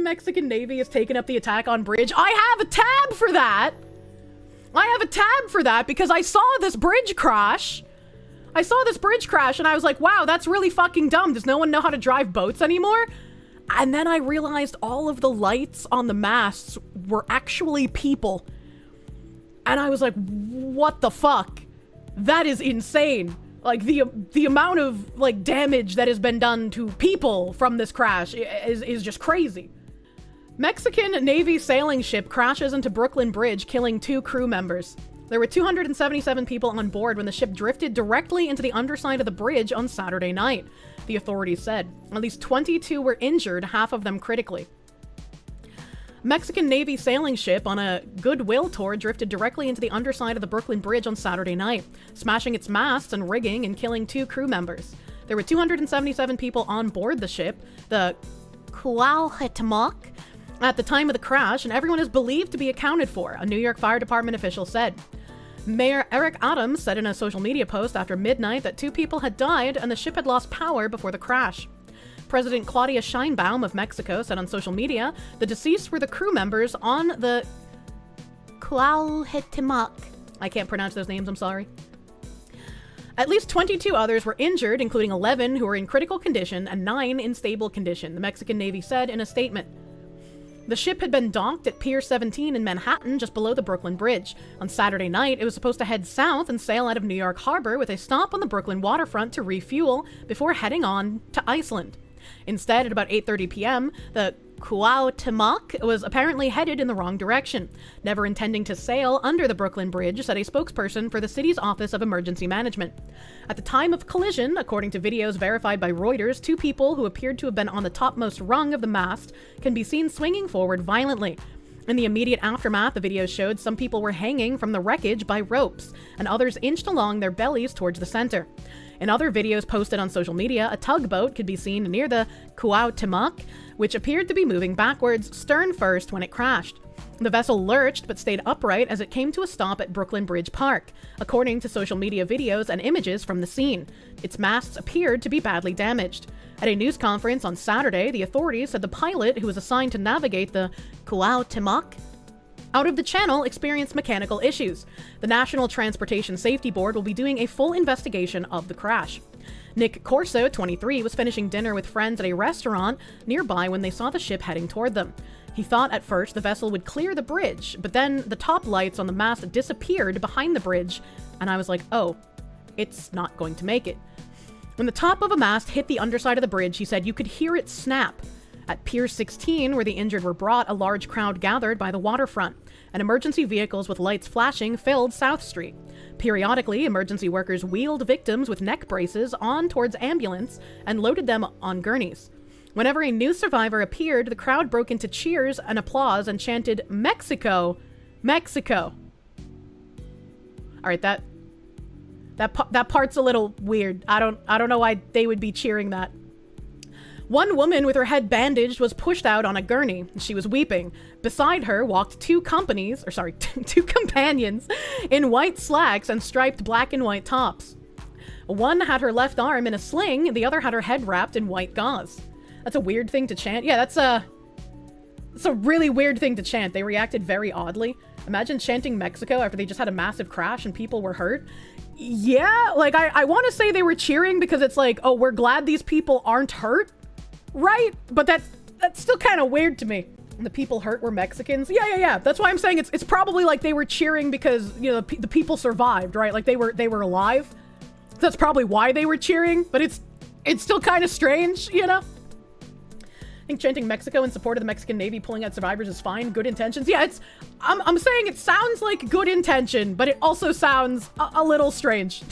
Mexican Navy has taken up the attack on bridge. I have a tab for that! I have a tab for that because I saw this bridge crash. I saw this bridge crash and I was like, wow, that's really fucking dumb. Does no one know how to drive boats anymore? And then I realized all of the lights on the masts were actually people. And I was like, what the fuck? That is insane. Like, the amount of, like, damage that has been done to people from this crash is just crazy. Mexican Navy sailing ship crashes into Brooklyn Bridge, killing 2 crew members. There were 277 people on board when the ship drifted directly into the underside of the bridge on Saturday night, the authorities said. At least 22 were injured, half of them critically. Mexican Navy sailing ship on a goodwill tour drifted directly into the underside of the Brooklyn Bridge on Saturday night, smashing its masts and rigging and killing 2 crew members. There were 277 people on board the ship, the Cuauhtémoc, at the time of the crash, and everyone is believed to be accounted for, a New York Fire Department official said. Mayor Eric Adams said in a social media post after midnight that 2 people had died and the ship had lost power before the crash. President Claudia Sheinbaum of Mexico said on social media the deceased were the crew members on the Cuauhtémoc. I can't pronounce those names, I'm sorry. At least 22 others were injured, including 11 who were in critical condition and 9 in stable condition, the Mexican Navy said in a statement. The ship had been docked at Pier 17 in Manhattan, just below the Brooklyn Bridge. On Saturday night, it was supposed to head south and sail out of New York Harbor with a stop on the Brooklyn waterfront to refuel before heading on to Iceland. Instead, at about 8:30 p.m., the Cuauhtémoc was apparently headed in the wrong direction, never intending to sail under the Brooklyn Bridge, said a spokesperson for the city's Office of Emergency Management. At the time of collision, according to videos verified by Reuters, 2 people who appeared to have been on the topmost rung of the mast can be seen swinging forward violently. In the immediate aftermath, the videos showed some people were hanging from the wreckage by ropes, and others inched along their bellies towards the center. In other videos posted on social media, a tugboat could be seen near the Cuauhtémoc, which appeared to be moving backwards, stern first, when it crashed. The vessel lurched but stayed upright as it came to a stop at Brooklyn Bridge Park, according to social media videos and images from the scene. Its masts appeared to be badly damaged. At a news conference on Saturday, the authorities said the pilot, who was assigned to navigate the Cuauhtémoc out of the channel, experienced mechanical issues. The National Transportation Safety Board will be doing a full investigation of the crash. Nick Corso, 23, was finishing dinner with friends at a restaurant nearby when they saw the ship heading toward them. He thought at first the vessel would clear the bridge, but then the top lights on the mast disappeared behind the bridge, and I was like, oh, it's not going to make it. When the top of a mast hit the underside of the bridge, he said you could hear it snap. At Pier 16, where the injured were brought, a large crowd gathered by the waterfront, and emergency vehicles with lights flashing filled South Street. Periodically, emergency workers wheeled victims with neck braces on towards ambulance and loaded them on gurneys. Whenever a new survivor appeared, the crowd broke into cheers and applause and chanted, "Mexico! Mexico!" Alright, that part's a little weird. I don't know why they would be cheering that. One woman with her head bandaged was pushed out on a gurney. She was weeping. Beside her walked 2 companions in white slacks and striped black and white tops. One had her left arm in a sling, the other had her head wrapped in white gauze. That's a weird thing to chant. Yeah, that's a really weird thing to chant. They reacted very oddly. Imagine chanting Mexico after they just had a massive crash and people were hurt. Yeah, like I want to say they were cheering because it's like, oh, we're glad these people aren't hurt. Right? But that's still kind of weird to me. The people hurt were Mexicans. Yeah. That's why I'm saying it's probably like they were cheering because, you know, the people survived, right? Like they were alive. That's probably why they were cheering, but it's still kind of strange, you know? I think chanting Mexico in support of the Mexican Navy pulling out survivors is fine. Good intentions. Yeah, I'm saying it sounds like good intention, but it also sounds a little strange.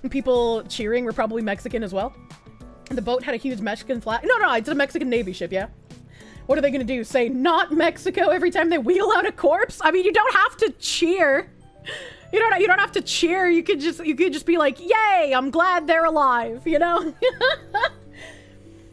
People cheering were probably Mexican as well. The boat had a huge Mexican flag. No, it's a Mexican Navy ship, yeah? What are they gonna do? Say not Mexico every time they wheel out a corpse? I mean, you don't have to cheer. You don't have to cheer. You could just be like, yay, I'm glad they're alive, you know?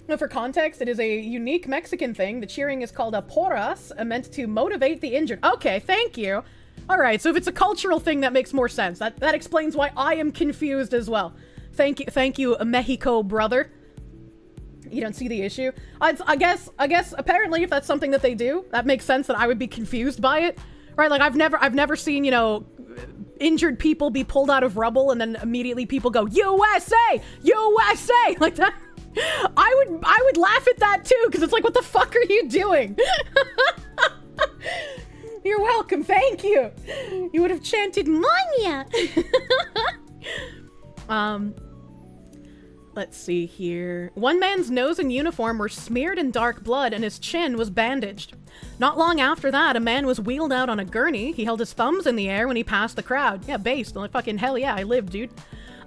Now, for context, it is a unique Mexican thing. The cheering is called a porras, meant to motivate the injured. Okay, thank you. All right, so if it's a cultural thing, that makes more sense. That explains why I am confused as well. Thank you, Mexico brother. You don't see the issue? I guess apparently if that's something that they do, that makes sense that I would be confused by it. Right? Like I've never seen, you know, injured people be pulled out of rubble and then immediately people go, USA! USA! Like that. I would laugh at that too, because it's like, what the fuck are you doing? You're welcome, thank you. You would have chanted Manya. Let's see here. One man's nose and uniform were smeared in dark blood and his chin was bandaged. Not long after that, a man was wheeled out on a gurney. He held his thumbs in the air when he passed the crowd. Yeah, based. Like, fucking hell yeah, I lived, dude.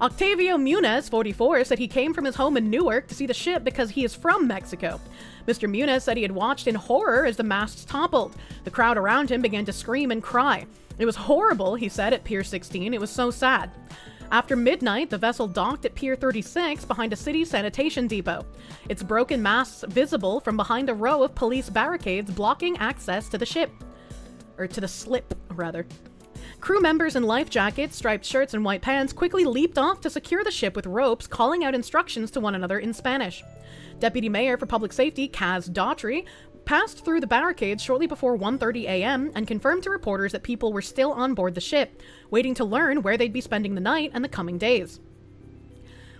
Octavio Muniz, 44, said he came from his home in Newark to see the ship because he is from Mexico. Mr. Muniz said he had watched in horror as the masts toppled. The crowd around him began to scream and cry. It was horrible, he said at Pier 16. It was so sad. After midnight, the vessel docked at Pier 36 behind a city sanitation depot. Its broken masts visible from behind a row of police barricades blocking access to the ship. Or to the slip, rather. Crew members in life jackets, striped shirts, and white pants quickly leaped off to secure the ship with ropes, calling out instructions to one another in Spanish. Deputy Mayor for Public Safety, Kaz Daughtry, passed through the barricades shortly before 1:30 a.m. and confirmed to reporters that people were still on board the ship, waiting to learn where they'd be spending the night and the coming days.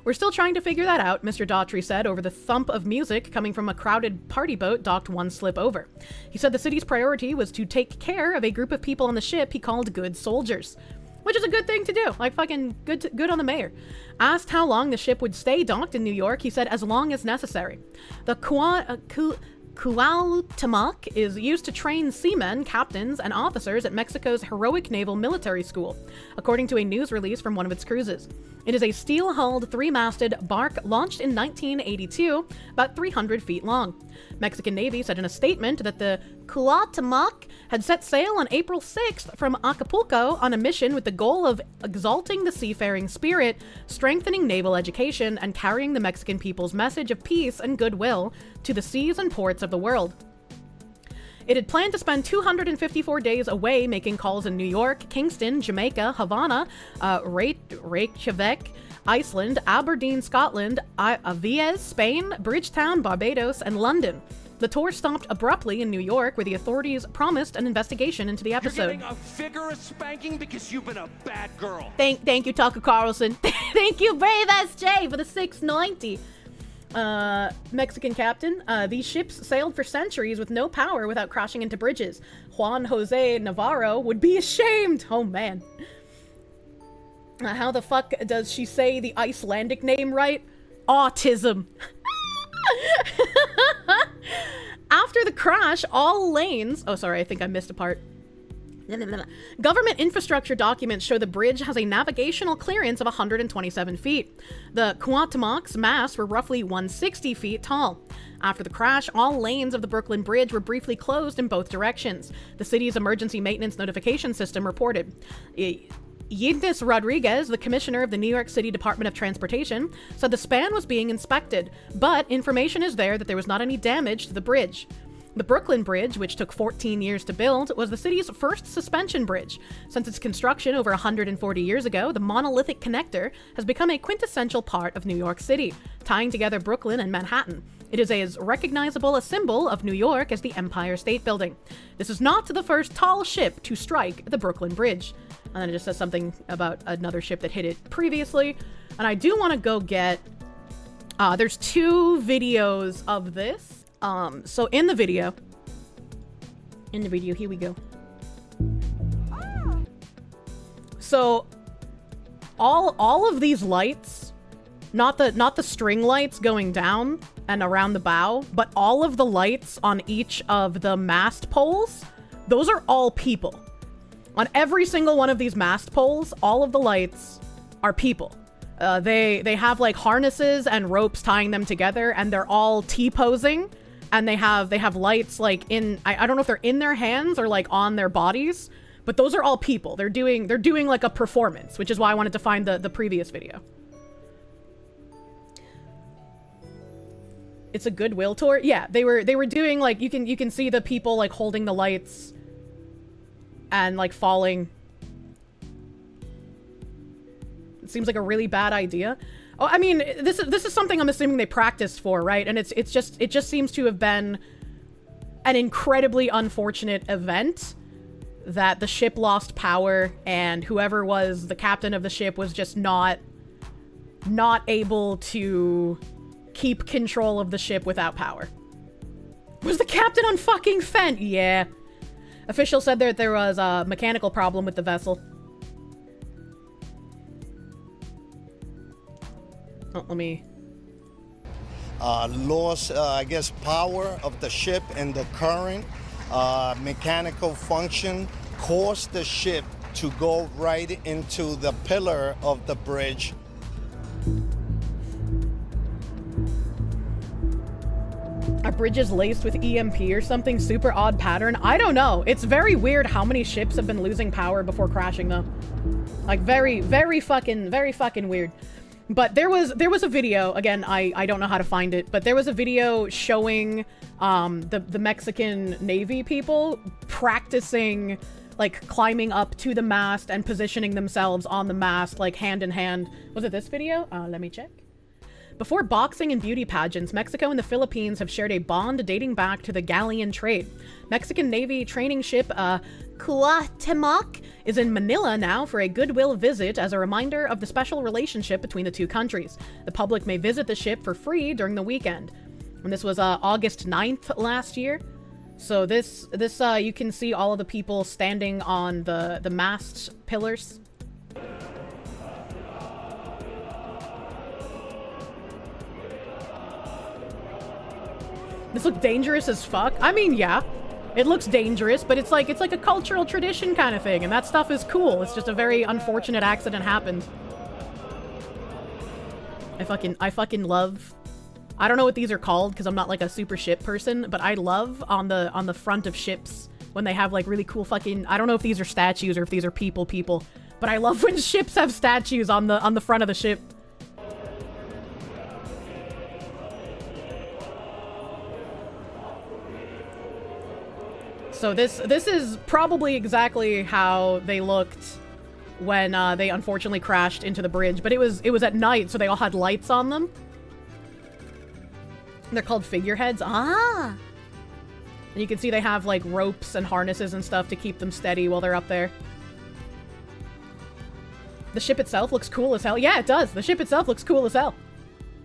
We're still trying to figure that out, Mr. Daughtry said over the thump of music coming from a crowded party boat docked one slip over. He said the city's priority was to take care of a group of people on the ship he called good soldiers. Which is a good thing to do. Like, fucking good on the mayor. Asked how long the ship would stay docked in New York, he said as long as necessary. The Cuauhtémoc is used to train seamen, captains, and officers at Mexico's heroic naval military school, according to a news release from one of its cruises. It is a steel-hulled, three-masted bark launched in 1982, about 300 feet long. Mexican Navy said in a statement that the Cuauhtémoc had set sail on April 6th from Acapulco on a mission with the goal of exalting the seafaring spirit, strengthening naval education, and carrying the Mexican people's message of peace and goodwill to the seas and ports of the world. It had planned to spend 254 days away making calls in New York, Kingston, Jamaica, Havana, Reykjavik, Iceland, Aberdeen, Scotland, Aviez, Spain, Bridgetown, Barbados, and London. The tour stopped abruptly in New York, where the authorities promised an investigation into the episode. You're getting a vigorous spanking because you've been a bad girl. Thank you, Tucker Carlson. Thank you, Brave SJ, for the 690. Mexican captain, these ships sailed for centuries with no power without crashing into bridges. Juan Jose Navarro would be ashamed. Oh, man. How the fuck does she say the Icelandic name right? Autism. After the crash, all lanes... Oh, sorry, I think I missed a part. Government infrastructure documents show the bridge has a navigational clearance of 127 feet. The Cuauhtémoc's masts were roughly 160 feet tall. After the crash, all lanes of the Brooklyn Bridge were briefly closed in both directions. The city's emergency maintenance notification system reported. Yidnis Rodriguez, the commissioner of the New York City Department of Transportation, said the span was being inspected, but information is there that there was not any damage to the bridge. The Brooklyn Bridge, which took 14 years to build, was the city's first suspension bridge. Since its construction over 140 years ago, the monolithic connector has become a quintessential part of New York City, tying together Brooklyn and Manhattan. It is as recognizable a symbol of New York as the Empire State Building. This is not the first tall ship to strike the Brooklyn Bridge. And then it just says something about another ship that hit it previously. And I do want to go get... there's two videos of this. So in the video, here we go. So all of these lights, not the string lights going down and around the bow, but all of the lights on each of the mast poles, those are all people. On every single one of these mast poles, all of the lights are people. They have like harnesses and ropes tying them together, and they're all T-posing. And they have lights like in, I don't know if they're in their hands or like on their bodies, but those are all people. They're doing like a performance, which is why I wanted to find the previous video. It's a Goodwill tour. Yeah, they were doing like, you can see the people like holding the lights and like falling. It seems like a really bad idea. Oh, I mean, this is something I'm assuming they practiced for, right? And it just seems to have been an incredibly unfortunate event that the ship lost power and whoever was the captain of the ship was just not able to keep control of the ship without power. Was the captain on fucking Fent? Yeah. Officials said that there was a mechanical problem with the vessel. Oh, let me... Lost, I guess, power of the ship and the current, mechanical function caused the ship to go right into the pillar of the bridge. Are bridges laced with EMP or something? Super odd pattern? I don't know. It's very weird how many ships have been losing power before crashing, though. Like, very fucking weird. But there was a video, again, I don't know how to find it, but there was a video showing the Mexican Navy people practicing, like, climbing up to the mast and positioning themselves on the mast, like, hand in hand. Was it this video? Let me check. Before boxing and beauty pageants, Mexico and the Philippines have shared a bond dating back to the galleon trade. Mexican Navy training ship Cuauhtemoc is in Manila now for a goodwill visit as a reminder of the special relationship between the two countries. The public may visit the ship for free during the weekend. And this was August 9th last year. So this you can see all of the people standing on the mast pillars. This looks dangerous as fuck. I mean, yeah, it looks dangerous, but it's like a cultural tradition kind of thing, and that stuff is cool. It's just a very unfortunate accident happened. I fucking love. I don't know what these are called because I'm not like a super ship person, but I love on the front of ships when they have like really cool fucking. I don't know if these are statues or if these are people, but I love when ships have statues on the front of the ship. So this is probably exactly how they looked when they unfortunately crashed into the bridge, but it was at night, so they all had lights on them. And they're called figureheads. Ah! And you can see they have like ropes and harnesses and stuff to keep them steady while they're up there. The ship itself looks cool as hell. Yeah, it does. The ship itself looks cool as hell.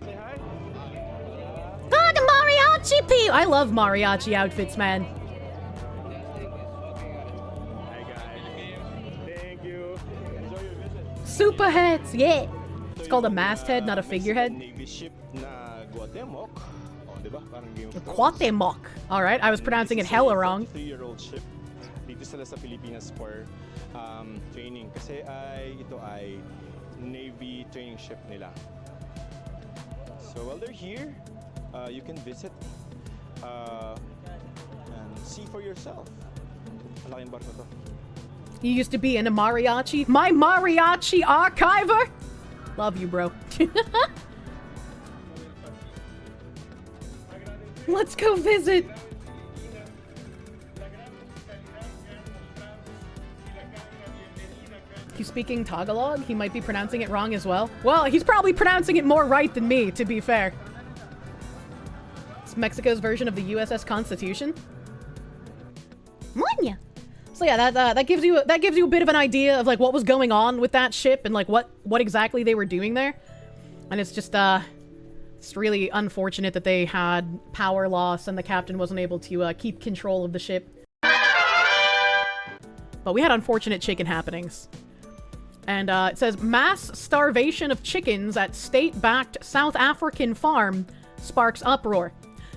Ah, the mariachi people! I love mariachi outfits, man. Super heads, yeah. It's called a masthead, not a figurehead. Cuauhtemoc. All right, I was pronouncing it hella wrong. 3-year-old ship dito sila sa Pilipinas for training kasi ito ay Navy training ship nila. So while they're here, you can visit and see for yourself. Malaking barko to. You used to be in a mariachi? My mariachi archiver? Love you, bro. Let's go visit. He's speaking Tagalog? He might be pronouncing it wrong as well. Well, he's probably pronouncing it more right than me, to be fair. It's Mexico's version of the USS Constitution. Munya. So yeah, that gives you a bit of an idea of like what was going on with that ship and like what exactly they were doing there. And it's just it's really unfortunate that they had power loss and the captain wasn't able to keep control of the ship. But we had unfortunate chicken happenings. And it says mass starvation of chickens at state-backed South African farm sparks uproar.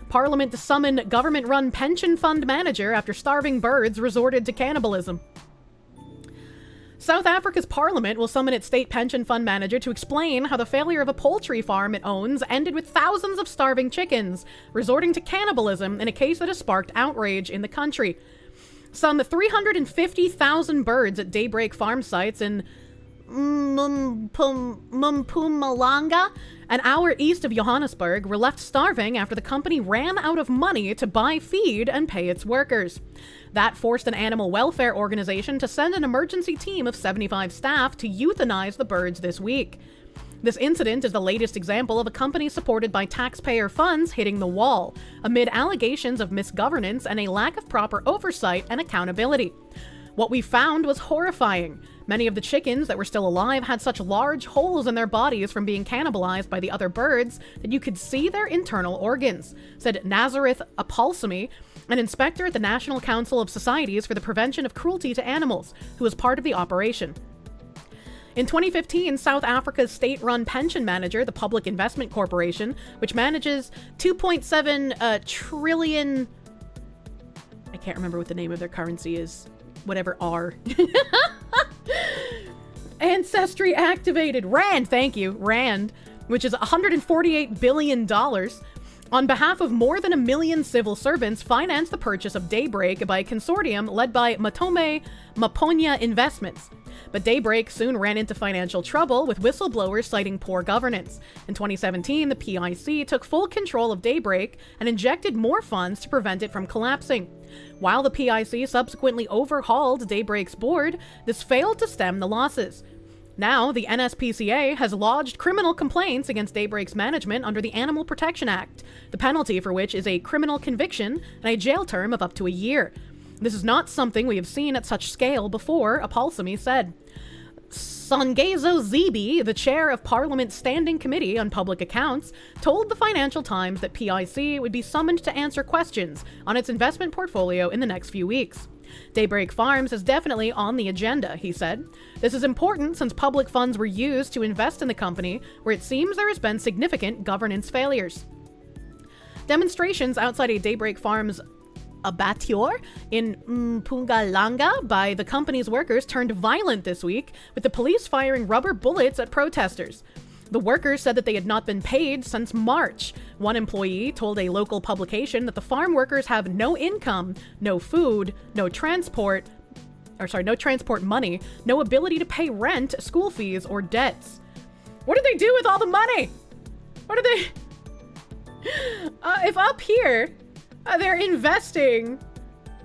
Parliament to summon government-run pension fund manager after starving birds resorted to cannibalism. South Africa's parliament will summon its state pension fund manager to explain how the failure of a poultry farm it owns ended with thousands of starving chickens resorting to cannibalism in a case that has sparked outrage in the country. Some 350,000 birds at Daybreak farm sites in Mpumalanga, an hour east of Johannesburg, were left starving after the company ran out of money to buy feed and pay its workers. That forced an animal welfare organization to send an emergency team of 75 staff to euthanize the birds this week. This incident is the latest example of a company supported by taxpayer funds hitting the wall, amid allegations of misgovernance and a lack of proper oversight and accountability. What we found was horrifying. Many of the chickens that were still alive had such large holes in their bodies from being cannibalized by the other birds that you could see their internal organs, said Nazareth Apolsamy, an inspector at the National Council of Societies for the Prevention of Cruelty to Animals, who was part of the operation. In 2015, South Africa's state-run pension manager, the Public Investment Corporation, which manages 2.7 trillion... I can't remember what the name of their currency is. Whatever R. Ancestry activated. Rand, thank you. Rand, which is $148 billion, on behalf of more than 1 million civil servants, financed the purchase of Daybreak by a consortium led by Matome Maponya Investments. But Daybreak soon ran into financial trouble, with whistleblowers citing poor governance. In 2017, the PIC took full control of Daybreak and injected more funds to prevent it from collapsing. While the PIC subsequently overhauled Daybreak's board, this failed to stem the losses. Now, the NSPCA has lodged criminal complaints against Daybreak's management under the Animal Protection Act, the penalty for which is a criminal conviction and a jail term of up to a year. This is not something we have seen at such scale before, Apolsamy said. Songezo Zibi, the chair of Parliament's Standing Committee on Public Accounts, told the Financial Times that PIC would be summoned to answer questions on its investment portfolio in the next few weeks. Daybreak Farms is definitely on the agenda, he said. This is important since public funds were used to invest in the company, where it seems there has been significant governance failures. Demonstrations outside a Daybreak Farms abattoir in Mpumalanga by the company's workers turned violent this week, with the police firing rubber bullets at protesters. The workers said that they had not been paid since March. One employee told a local publication that the farm workers have no income, no food, no transport money, no ability to pay rent, school fees, or debts. What do they do with all the money? What do they... if up here, they're investing...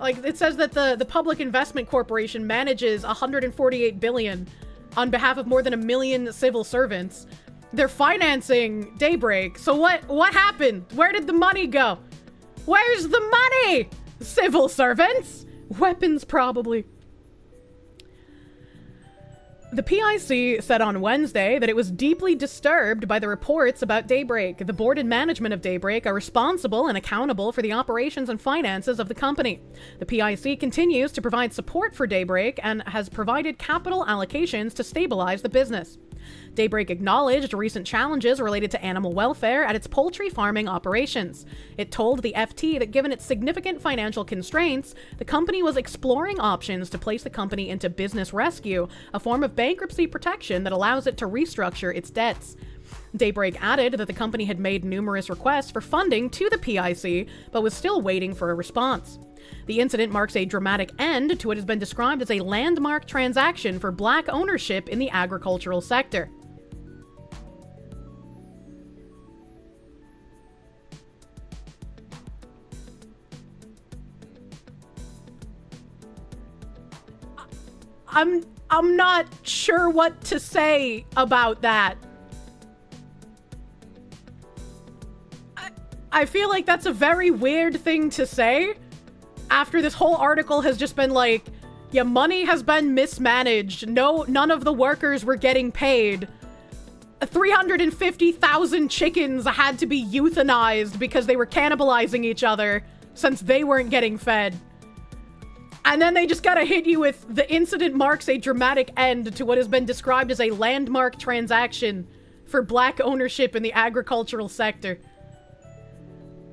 Like, it says that the Public Investment Corporation manages $148 billion on behalf of more than 1 million civil servants. They're financing Daybreak. So what happened? Where did the money go? Where's the money? Civil servants? Weapons, probably. The PIC said on Wednesday that it was deeply disturbed by the reports about Daybreak. The board and management of Daybreak are responsible and accountable for the operations and finances of the company. The PIC continues to provide support for Daybreak and has provided capital allocations to stabilize the business. Daybreak acknowledged recent challenges related to animal welfare at its poultry farming operations. It told the FT that given its significant financial constraints, the company was exploring options to place the company into business rescue, a form of bankruptcy protection that allows it to restructure its debts. Daybreak added that the company had made numerous requests for funding to the PIC, but was still waiting for a response. The incident marks a dramatic end to what has been described as a landmark transaction for black ownership in the agricultural sector. I'm not sure what to say about that. I feel like that's a very weird thing to say after this whole article has just been like, yeah, money has been mismanaged. None of the workers were getting paid. 350,000 chickens had to be euthanized because they were cannibalizing each other since they weren't getting fed. And then they just gotta hit you with the incident marks a dramatic end to what has been described as a landmark transaction for black ownership in the agricultural sector.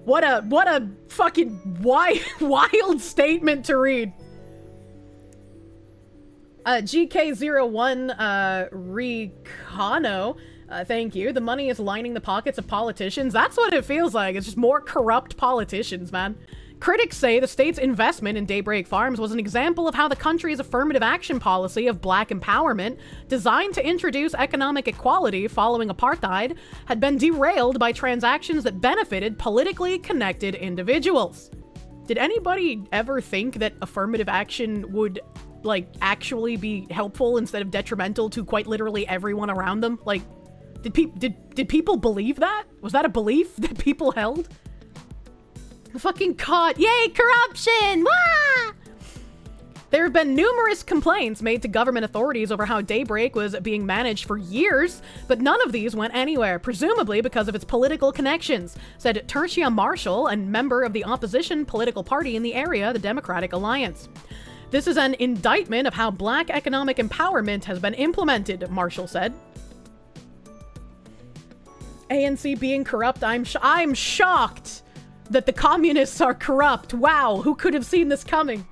What a fucking wild statement to read. GK01 Ricano, thank you. The money is lining the pockets of politicians. That's what it feels like. It's just more corrupt politicians, man. Critics say the state's investment in Daybreak Farms was an example of how the country's affirmative action policy of black empowerment, designed to introduce economic equality following apartheid, had been derailed by transactions that benefited politically connected individuals. Did anybody ever think that affirmative action would, like, actually be helpful instead of detrimental to quite literally everyone around them? Like, Did people believe that? Was that a belief that people held? Fucking caught. Yay, corruption! Wah! There have been numerous complaints made to government authorities over how Daybreak was being managed for years, but none of these went anywhere, presumably because of its political connections, said Tertia Marshall, a member of the opposition political party in the area, the Democratic Alliance. This is an indictment of how black economic empowerment has been implemented, Marshall said. ANC being corrupt, I'm shocked that the communists are corrupt. Wow, who could have seen this coming?